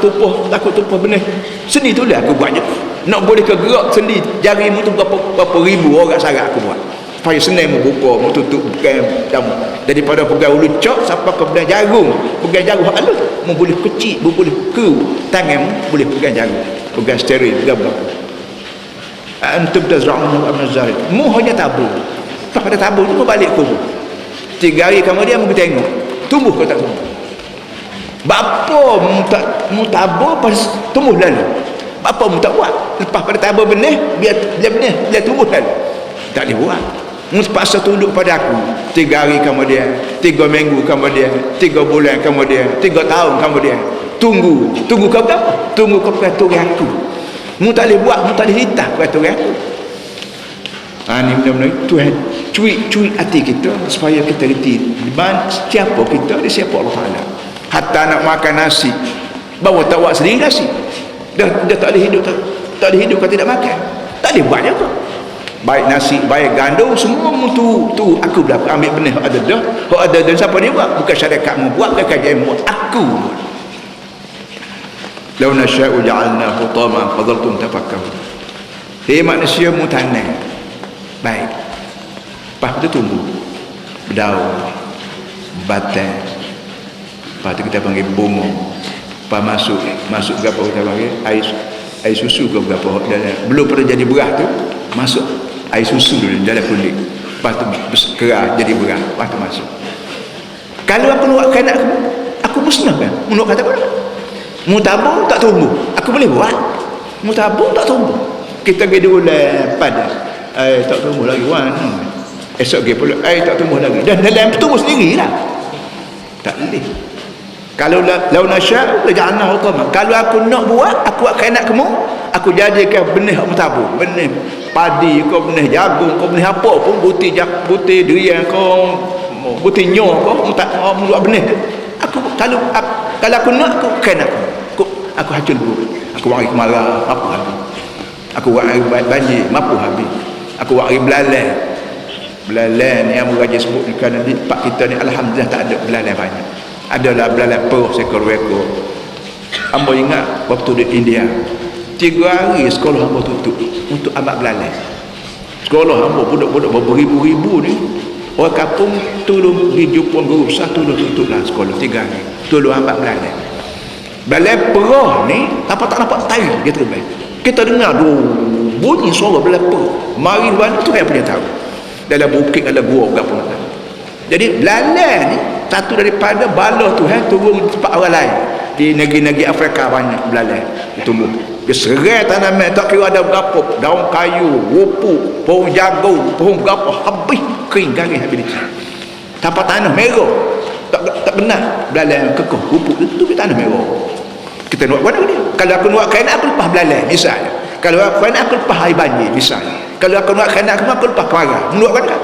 tupuh benih. Sendi tulis aku buat je. Nak boleh ke gerak sendi jari mu tu berapa ribu orang sarat aku buat. Supaya senang mu buka, mu tutup pegang jamu. Daripada pegang ulu cok sampai ke pegang jagung. Pegang jagung hak halus, mu boleh kecil, mu boleh ke tangan mu boleh pegang jagung. Pegang steril, pegang berapa. Antum tazra'unahu am nazari. Mu hanya tabur. Pada tabur tu mu balik kubur. 3 hari kemudian mu tengok tumbuh ke tak tumbuh. Bapa mu tabur pas tumbuh lalu. Bapa mu tak buat. Lepas pada tabur benih biar benih dia tumbuh lalu. Tak boleh buat. Mu terpaksa tunduk pada aku 3 hari kemudian, 3 minggu kemudian, 3 bulan kemudian, 3 tahun kemudian. Tunggu kau berapa? Tunggu kau peraturan aku. Mu tak boleh buat, mu tak boleh hitah peraturan aku. Ni benar-benar Tuhan cuik hati kita supaya kita reti siapa kita, dia siapa Allah Ta'ala. Hatta nak makan nasi bawa tak buat sendiri nasi, dah tak boleh hidup, tak boleh hidup kalau tidak makan, tak boleh buat apa. Baik nasi, baik gandum, semua tu aku berlaku. Ambil benih ada dah siapa dia buat? Bukan syarikat mu buat, bukan kajian mu buat, aku buat. Lau nasya'u ja'alna hutaman fadhaltum tafakkaru. Hei manusia mu tanam baik, lepas tu tumbuh berdaun, batang, lepas tu kita panggil bunga, lepas masuk ke apa kita panggil air susu ke apa, belum pernah jadi berah tu masuk air susu dulu dalam kulit, lepas tu berkerah jadi berah, lepas tu masuk. Kalau aku nak kanak aku musnah kan, menurut kata apa? Mu tabung tak tumbuh, aku boleh buat. Mu tabung tak tumbuh, kita pergi dulu pada tak tumbuh lagi wan. Esok pergi pula tak tumbuh lagi, dan dalam tumbuh sendirilah, tak boleh. Kalau lau nasya' laja'alnahu hutaman, kalau aku nak buat, aku akan nak kamu, aku jadikan benih tabung, benih padi kau, benih jagung kau, benih apa pun, butir durian kau, butir nyor kau, tak mau buat benih tu. Aku kalau aku nak, aku akan nak aku hacul dulu, aku buat air kemarau apa habis, aku buat air banjir mampu habis, aku buat air belalang ni yang meraja sebut ni, kerana di tempat kita ni alhamdulillah tak ada belalang banyak. Adalah belalang peruh seekor-ekor. Hamba ingat waktu di India 3 hari sekolah hamba tutup untuk amat belalang. Sekolah hamba budak-budak beribu-ribu ni, orang kampung tolong pergi jumpa guru besar, tolong tutup lah sekolah 3 hari, tolong amat belalang. Belalang peruh ni tak nampak tahi dia terbang. Kita dengar bunyi suara belalang peruh, mari mana tu yang punya tahu, dalam bukit ada gua berapa nak. Jadi belalang ni satu daripada bala Tuhan turun di tempat orang lain. Di negeri-negeri Afrika banyak belalang tumbuh. Dia serai tanaman, tak kira ada berapa, daun kayu, rupuk, pohon jagung, pohon berapa, habis kering garing habis dia. Tapak tanah merah, tak benar belalang kekeh rupuk itu di tanah merah. Kita nak buat apa ni? Kalau aku nak kain aku lepas belalang misalnya. Kalau aku nak aku lepas air banjir misalnya. Kalau aku nak kain aku lepas parang. Menurut apa?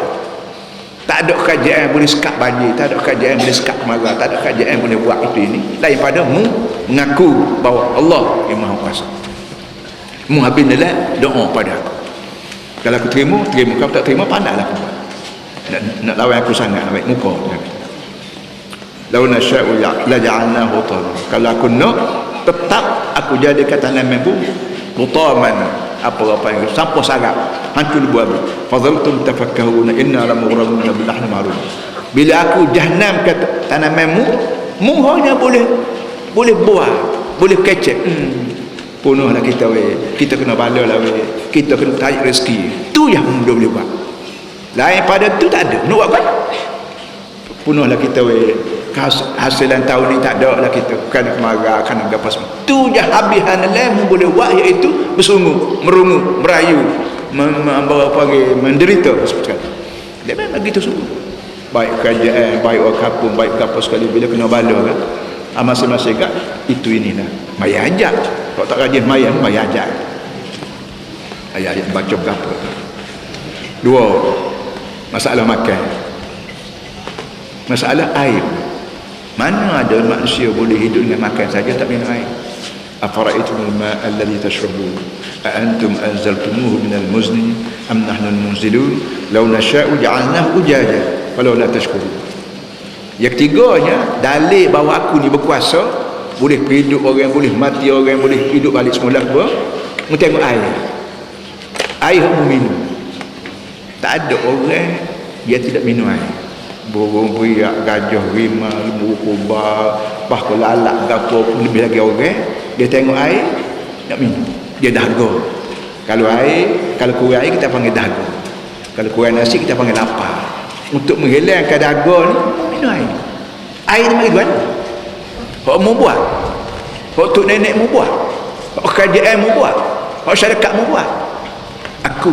Tak ada kerajaan boleh sekat banjir, tak ada kerajaan boleh sekat kemarau, tak ada kerajaan boleh buat itu ini daripada mu mengaku bahawa Allah yang Maha Kuasa. Mu habis nak doa pada aku. Kalau aku terima, kalau tak terima pandailah aku buat. Nak lawan aku sangat ambil muka. Lau nasya'u laja'alnahu hutaman. Kalau aku nak, tetap aku jadikan tanaman pun hutaman, apa-apa yang sampai sarap hancur buah. Fadhaltum tafakkaruna inna lamughraruna bil lahmi ma'ruf. Bila aku jahanam kata tanamanmu, mu hanya boleh buah, boleh kecek. Penuhlah kita kita kena bala lah kita kena tarik rezeki. Tu yang mu boleh buat. Lain pada tu tak ada. Nak buat apa? Penuhlah kita hasilan tahun ni tak ada lah kita, kerana kemarau, kerana apa semua. Tu je habihan lah mu boleh buat, iaitu bersungguh, merungu, merayu, menderita seperti itu. Dia memang begitu sungguh. Baik kerajaan, baik orang kampung, baik apa sekali, bila kena bala kan, masing-masing kan, itu inilah maya ajak. Kalau tak rajin maya ajak. Ayat baca berapa? 2, masalah makan, masalah air. Mana ada manusia boleh hidup dengan makan saja tak minum air? Afara'aytumul ma'a alladhi tashrabun a antum anzaltumuhu minal muzni am nahnu al-munzilun law nasha'u ja'alnahu ujaja walau la tashkurun. Yang ketiganya, dalil bahawa aku ni berkuasa, boleh hidup orang, boleh mati orang, boleh hidup balik semula apa? Mu tengok air. Air mu minum. Tak ada orang dia tidak minum air. Burung beriak, gajah, rimau, lembu kubah, bahkan lalat gapo pun lebih lagi orang, dia tengok air nak minum, dia dahaga. Kalau kurang air kita panggil dahaga, kalau kurang nasi kita panggil lapar. Untuk menghilangkan dahaga ni minum air. Air ni mari tuan, hok mu buat, hok tok nenek mu buat, hok kerajaan mu buat, hok syarikat mu buat. Aku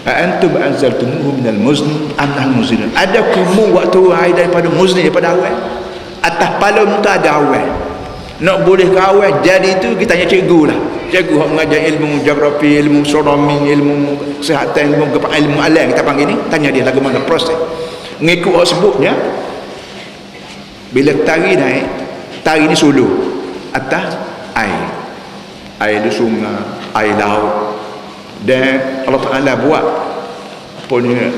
antum anzaltumuhu minal muzni am nahnu munzilun. Ada kamu waktu air daripada muzni, daripada awan atas palung tu ada awan. Nak boleh ke awan jadi tu kita tanya cikgu lah. Cikgu yang mengajar ilmu geografi, ilmu astronomi, ilmu kesihatan, ilmu alam kita panggil ni, tanya dia lagu mana proses mengikut orang sebutnya. Bila tari naik, tari ni sulu atas air di sungai, air laut. Dan Allah Ta'ala buat punya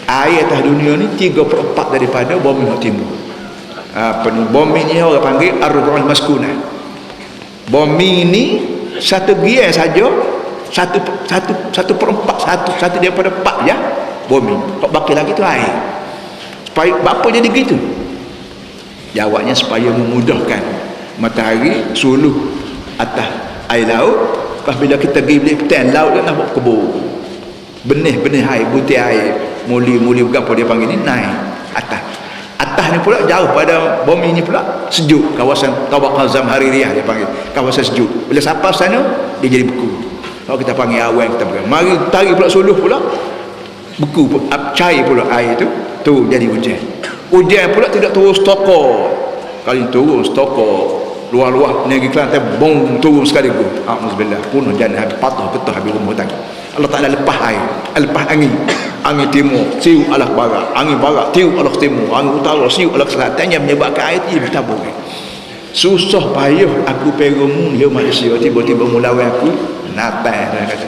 air atas dunia ni 3/4 daripada bumi yang timbul. Bumi ni orang panggil ar-ru'ul maskunah. Bumi ni satu gear saja, satu perempat, satu daripada 4 ya bumi. Kok baki lagi tu air. Supaya apa jadi gitu? Jawabnya supaya memudahkan matahari suluh atas air laut. Lepas bila kita pergi beli petan laut kan nak buat kebun, benih air, butir air, muli berapa dia panggil ni, naik atas ni pula jauh pada bumi ni pula sejuk, kawasan Tabaq Zamhariyah dia panggil, kawasan sejuk. Bila sampai sana dia jadi beku. Kalau kita panggil awan, kita panggil mari tari pula suluh pula beku, cair pula air tu jadi hujan pula tidak turun stokor. Kali turun stokor luar-luar negeri Kelantan bong turun sekali tu. Auzubillah, punah jangan habis patah getah habis rumah tangga. Allah Ta'ala lepas air, lepas angin timur siu alah barat, angin barat tiu alah timur, angin utara siu alah selatan, yang menyebabkan air itu bertabur. Susah payah aku peromu dia manusia tiba-tiba melawan aku natan, dia kata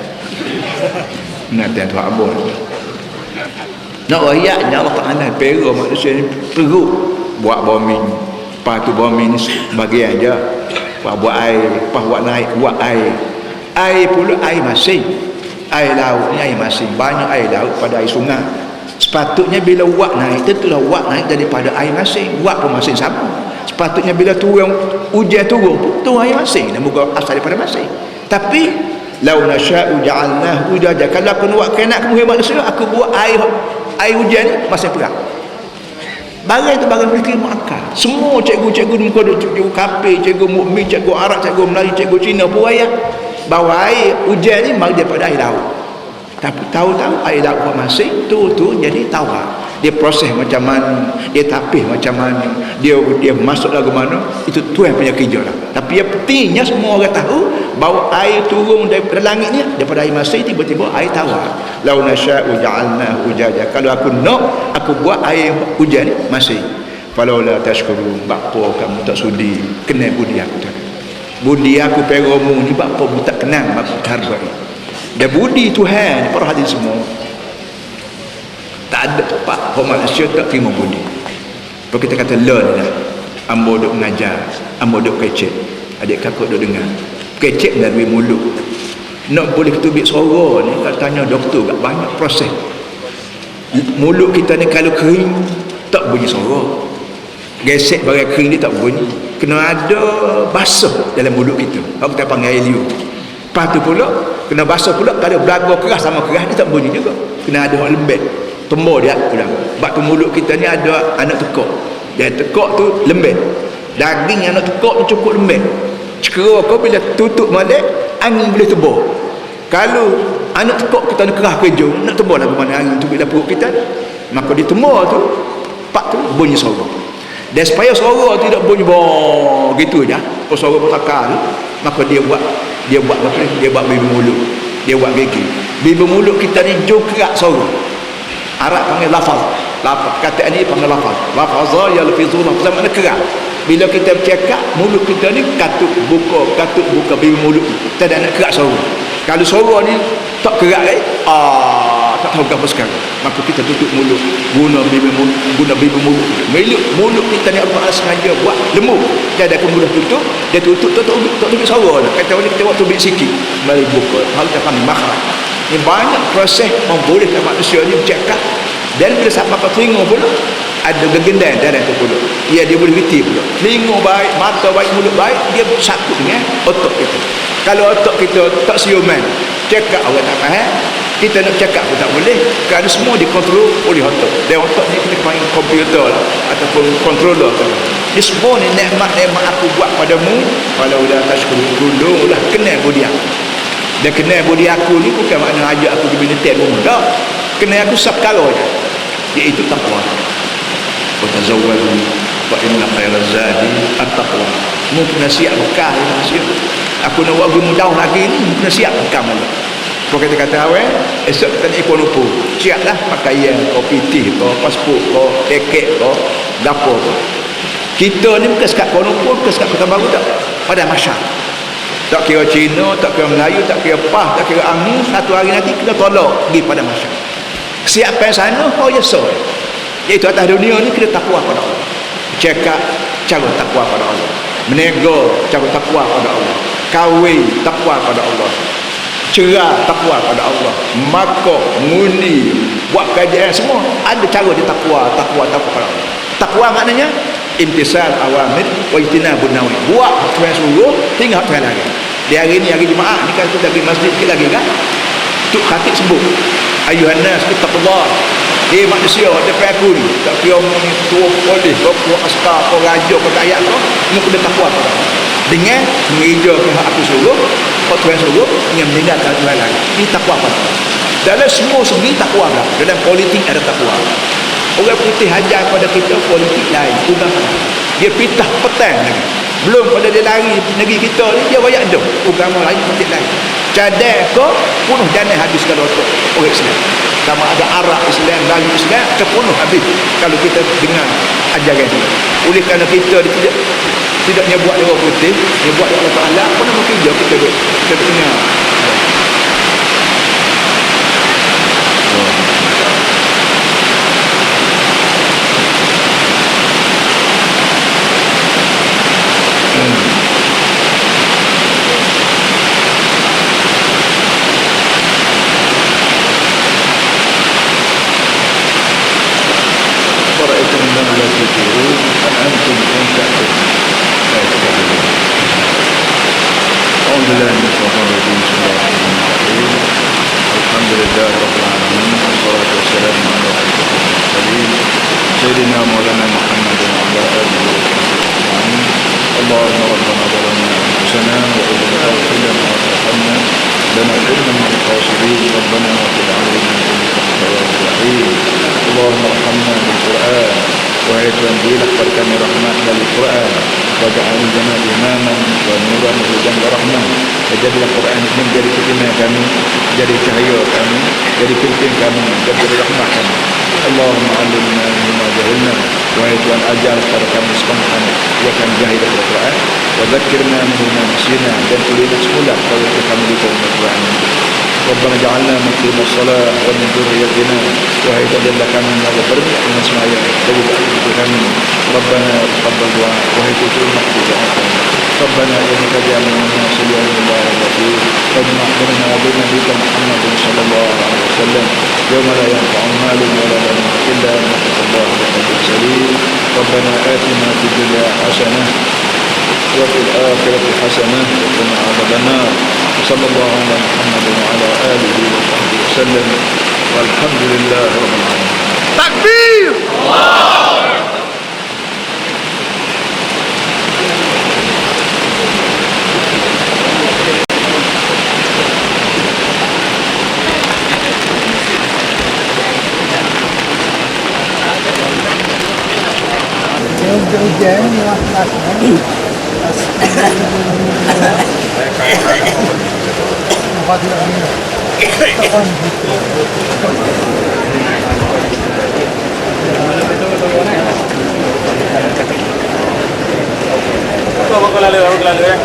natan tu abon. Nak ayatnya Allah Ta'ala peromu manusia ni perut buat bumi. Lepas tu bumi ni bagian je, buat air, lepas buat naik buat air pula air masing, air laut ni air masing, banyak air laut pada air sungai. Sepatutnya bila wak naik, tentulah wak naik daripada air masing, wak pun masing sama. Sepatutnya bila turun hujan turun air masing, dan bukan asal daripada masing. Tapi lau nasya'u ja'alnahu ujaja, kalau aku nak kena aku hebat manusia, aku buat air hujan ni masing perang. Barang itu barang fikir muakkad. Semua cikgu-cikgu di muka, cikgu kafir, cikgu mukmin, cikgu Arab, cikgu Melayu, cikgu Cina pun ayat bahawa air hujan ni mari daripada air laut. Tapi tahu-tahu air laut masing tu jadi tawar. Dia proses macam mana, dia tapis macam mana, dia masuk lagu mana, itu Tuhan punya kerja lah. Tapi yang pentingnya semua orang tahu bahawa air turun daripada langit ni, daripada air masing tiba-tiba air tawar. Lau nasya'u ja'alnahu ujaja, kalau aku nak aku buat air hujan ni masing. Falaula tashkurun, bakpo kamu tak sudi kenal budi aku tak. Budi aku peromu ni bakpo tak kenal maksud hargai. Dan budi Tuhan para hadirin semua, tak ada tempat orang manusia tak terima budi. Kalau kita kata learn lah, ambo duk mengajar, ambo duk kecek, adik kakak duk dengar kecek melalui mulut. Nak boleh ketubik suara ni, kalau tanya doktor kat banyak proses. Mulut kita ni kalau kering tak bunyi suara, gesek barang kering ni tak bunyi, kena ada basah dalam mulut kita, kalau kita panggil air liur. Lepas tu pula kena basah pula, kalau belaga keras sama keras ni tak bunyi juga, kena ada orang lembek tembur dia pula. Sebab tu mulut kita ni ada anak tekak, dan tekak tu lembek, daging anak tekak tu cukup lembek. Cekera kau bila tutup balik, angin boleh tebur. Kalau anak tekak kita ni keras kerja, nak tebur lah ke mana angin tu bila perut kita, maka dia tembur tu, pak tu bunyi suara. Dan supaya suara tu tidak bunyi boh gitu je, suara bertakar tu, maka dia buat apa? Dia buat bibir mulut, dia buat gigi. Bibir mulut kita ni jauh kerak suara. Arab panggil lafaz. Kata ini panggil lafaz. Lafazah yalfizu lafazan, mana kerak. Bila kita bercakap, mulut kita ni katuk buka bibir mulut, kita dah nak kerak suara. Kalau suara ni tak kerak tak tahu apa sekarang, maka kita tutup mulut, guna bibir mulut. Mulut kita ni Allah sengaja buat lembut, dia ada kemudah tutup, dia tutup suara lah. Kata orang kita buat tubik sikit, mari buka, hal kita panggil makhraj. Ini banyak proses membolehkan manusia ni bercakap. Dan bila sampai ke telinga pula, ada gegendan dalam tu pula, dia boleh reti pula. Telinga baik, mata baik, mulut baik, dia satu dengan otak kita. Kalau otak kita tak siuman, cakap orang tak faham, kita nak cakap pun tak boleh, kerana semua dikontrol oleh otak. Dan otak ni kita panggil komputer lah, ataupun controller. Ini semua ni nikmat aku buat padamu, kalau dah tashkurun, tunduklah kenal budi aku. Dia kenal budi aku ni bukan makna ajak aku pergi binatang rumah. Tak. Kenal aku sepkala je. Iaitu takwa. Wa tazawwadu fa inna khairaz zadi at-taqwa. Mungkin nasihat bekal nasihat. Aku nak buat mudah lagi ni mungkin nasihat bekal malu. Kau kata awal, esok kita ni ikut lupa. Siaplah pakaian, kau pitih, kau pasport, kau tiket, kau dapur. Kita ni bukan sekat Kuala Lumpur, bukan sekat Kota Baru tak. Pada masyarakat. Tak kira Cina, tak kira Melayu, tak kira Pah, tak kira Angin, satu hari nanti kita tolak pergi pada masyarakat. Kesiapan sana, oh ya so. Iaitu atas dunia ni kita takwa pada Allah. Cakap cara takwa pada Allah. Menego cara takwa pada Allah. Kahwin takwa pada Allah. Cerah takwa pada Allah. Makok, ngundi, buat kajian semua ada cara dia takwa pada Allah. Takwa maknanya imtisal awamir wa ijtinabun nawahi. Buat hak Tuhan suruh, tinggal hak Tuhan lagi. Di hari ni hari Jumaat ni kan tu dari masjid sikit lagi kan. Tu khatib sebut ayuhan nas ittaqullah. Manusia depan aku ni tak kira tua polis, kau askar, kau raja, kau rakyat kau, mu kena takwa pada Allah. Dengan mengejakan hak aku suruh, hak Tuhan suruh, dengan meninggalkan Tuhan lagi. Ini takwa pada Allah. Dalam semua segi takwa lah. Dalam politik ada takwa. Orang putih hajar pada kita politik lain. Dia pitah petang lagi. Belum pada dia lari negeri kita ni, dia banyak ada agama lain, politik lain. Cadar ke punuh janai habis kalau orang Islam. Sama ada Arab Islam, Melayu Islam, terpunuh habis kalau kita dengar ajaran dia. Oleh kerana kita tidak nyebut dia orang putih, nyebut dia Allah Ta'ala, apa nama kerja kita dengar. سيدنا مولانا محمد وعلى آله وصحبه أجمعين. اللهم ربنا ظلمنا أنفسنا وإن لم تغفر لنا وترحمنا لنكونن من الخاسرين. ربنا وتب علينا إنك أنت التواب الرحيم. اللهم ارحمنا بالقرآن وهي تنزيل أخبر kami rahmat dari Quran. Waj'al lana imaman wa nuran hudan wa rahmah. Jadilah Quran ini menjadi petunjuk kami, jadi cahaya kami, jadi pimpin kami, jadi rahmat kami. Allahumma 'allimna mimma jahilna wa Tuhan ajar kepada kami sepanjang yang kami jahil dari Al-Quran, wa dzakkirna mimma nasina, dan tuliskan semula kalau kami lupa Al-Quran. Rabbana ja'alna muqima shalah wa min dhurriyyatina wa hidayna kami wa barna min asma'ina dari kami. Rabbana taqabbal du'a wa hidayna maqbula. Rabbana innaka jami'un nas li yawmin la rayba fihi fajma' bainana wa bain nabiyyika Muhammadin sallallahu alaihi wasallam yawma la yanfa'u malun wa la banun illa man atallaha biqalbin salim. Rabbana atina fid dunya hasanah wa fil akhirati hasanah wa qina adhaban nar. Sallallahu ala Muhammadin wa ala alihi wa sahbihi wasallam walhamdulillahi rabbil alamin. Takbir! Allah! Hujan ni kelasnya.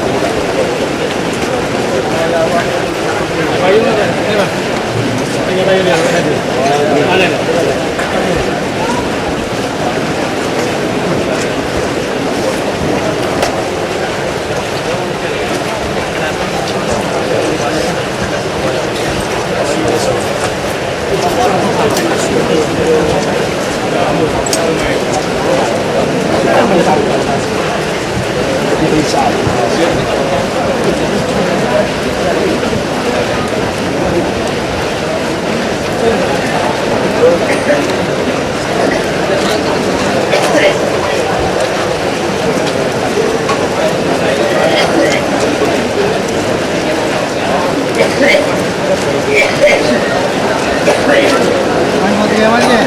Main motor yang mana?